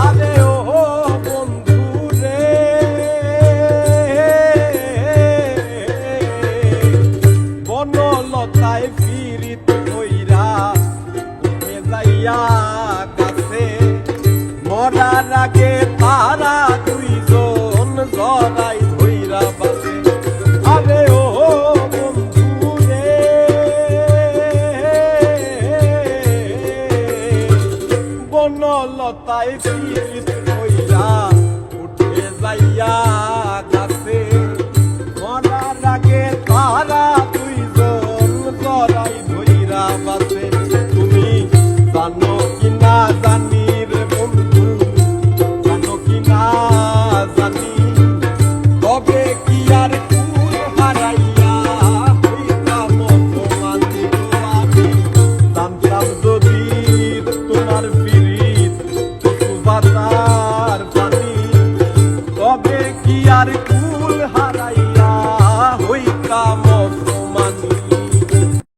আরে ও বন্ধু রে, বনলতায় পীড়িত হইরা উঠে যাইয়া কাছে, মরার আগে তারা দুইজন জড়াই ধইরা বাসে। আরে ও বন্ধু রে, বনলতায় পীড়িত হইরা উঠে যাইয়া কাছে, মরার আগে তারা দুইজন জড়াই ধইরা বাসে। তুমি জানো কিনা জানি রে বন্ধু, জানো কিনা জানি, তবে কি আর কুল হারাইয়া হইতাম অপমান দিব আমি। জানতাম যদি তোমার পীড়িত বাতার পানি, তবে কি আর